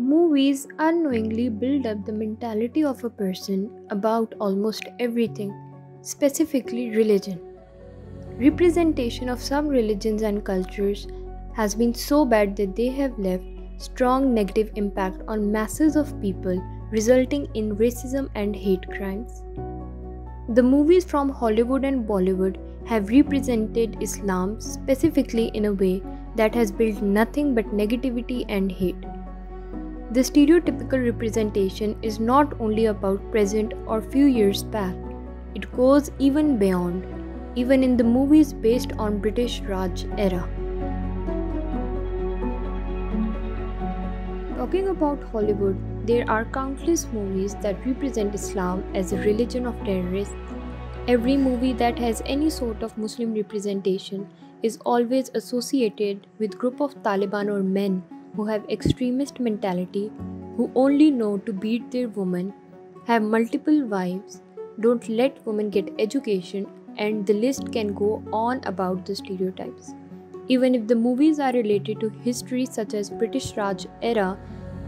Movies unknowingly build up the mentality of a person about almost everything, specifically religion. Representation of some religions and cultures has been so bad that they have left strong negative impact on masses of people, resulting in racism and hate crimes. The movies from Hollywood and Bollywood have represented Islam specifically in a way that has built nothing but negativity and hate. The stereotypical representation is not only about present or few years back, it goes even beyond, even in the movies based on British Raj era. Talking about Hollywood, there are countless movies that represent Islam as a religion of terrorists. Every movie that has any sort of Muslim representation is always associated with group of Taliban or men who have extremist mentality, who only know to beat their women, have multiple wives, don't let women get education, and the list can go on about the stereotypes. Even if the movies are related to history such as British Raj era,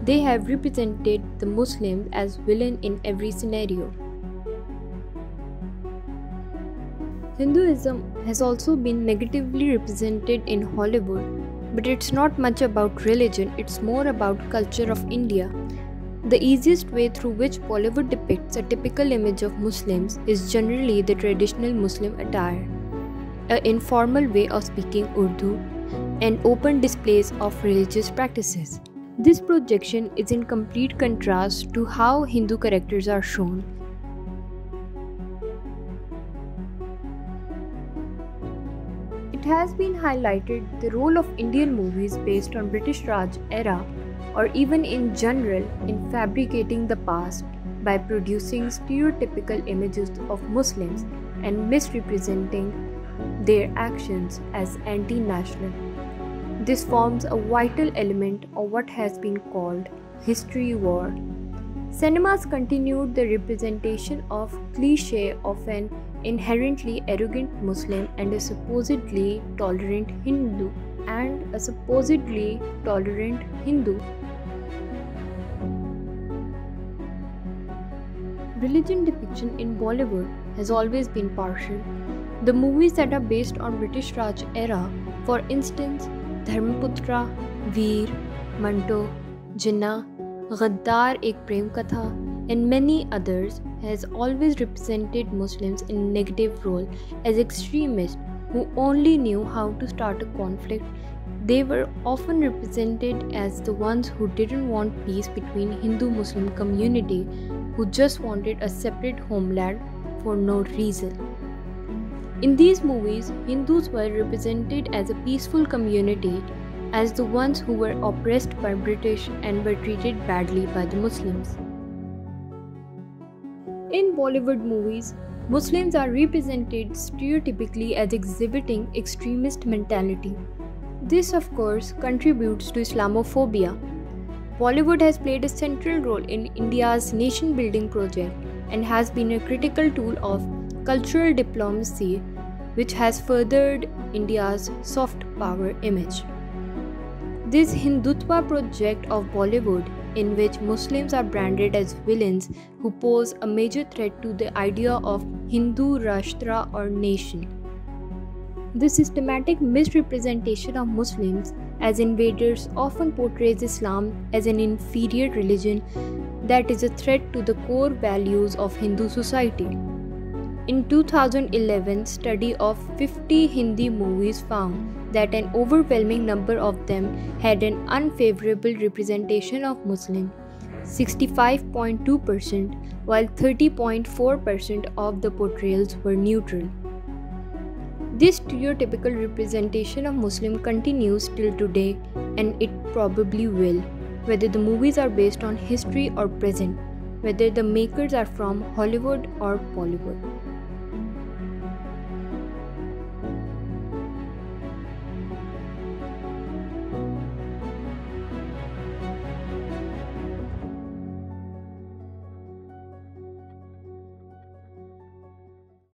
they have represented the Muslims as villain in every scenario. Hinduism has also been negatively represented in Hollywood, but it's not much about religion, it's more about culture of India. The easiest way through which Bollywood depicts a typical image of Muslims is generally the traditional Muslim attire, an informal way of speaking Urdu, and open displays of religious practices. This projection is in complete contrast to how Hindu characters are shown. It has been highlighted the role of Indian movies based on British Raj era, or even in general, in fabricating the past by producing stereotypical images of Muslims and misrepresenting their actions as anti-national. This forms a vital element of what has been called history war. Cinemas continued the representation of cliché of an inherently arrogant Muslim and a supposedly tolerant Hindu Religion depiction in Bollywood has always been partial. The movies that are based on British Raj era, for instance, Dharmaputra, Veer, Manto, Jinnah, Gaddar Ek Prem Katha, and many others, has always represented Muslims in a negative role as extremists who only knew how to start a conflict. They were often represented as the ones who didn't want peace between Hindu-Muslim community, who just wanted a separate homeland for no reason. In these movies, Hindus were represented as a peaceful community, as the ones who were oppressed by British and were treated badly by the Muslims. In Bollywood movies, Muslims are represented stereotypically as exhibiting extremist mentality. This, of course, contributes to Islamophobia. Bollywood has played a central role in India's nation-building project and has been a critical tool of cultural diplomacy, which has furthered India's soft power image. This Hindutva project of Bollywood, in which Muslims are branded as villains who pose a major threat to the idea of Hindu Rashtra or nation. The systematic misrepresentation of Muslims as invaders often portrays Islam as an inferior religion that is a threat to the core values of Hindu society. In 2011 study of 50 Hindi movies found that an overwhelming number of them had an unfavorable representation of Muslim, 65.2%, while 30.4% of the portrayals were neutral. This stereotypical representation of Muslim continues till today, and it probably will, whether the movies are based on history or present, whether the makers are from Hollywood or Bollywood.